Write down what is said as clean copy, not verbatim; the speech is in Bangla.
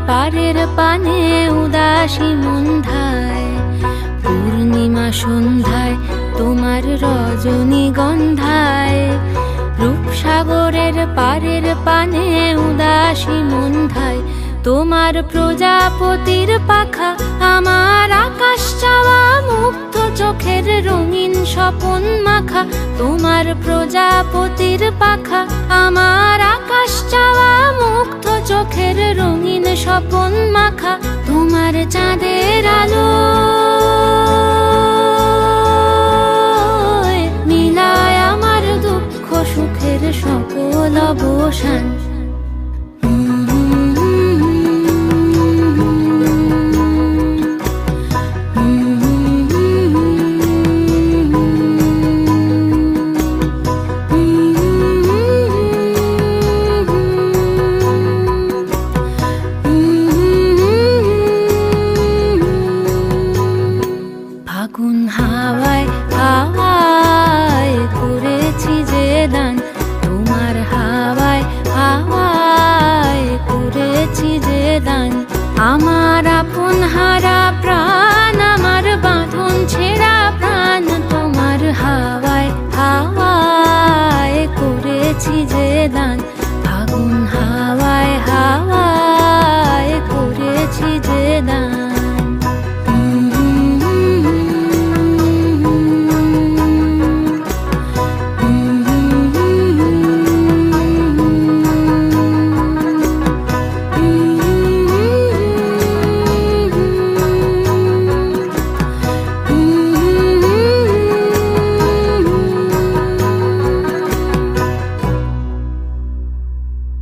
পারের পানে উদাসী মন্ধায়, পূর্ণিমা সন্ধ্যায় তোমার রজনীগন্ধায়। রূপসাগরের পারের পানে উদাসী মন্ধায় তোমার প্রজাপতির পাখা, আমার আকাশ চাওয়া মুগ্ধ চোখের রঙিন স্বপন মাখা। তোমার প্রজাপতির পাখা, আমার আকাশ চাওয়া মুগ্ধ চোখের রঙিন স্বপন মাখা। তোমার চাঁদের আলো মিলায় আমার দুঃখ সুখের সকল অবসান।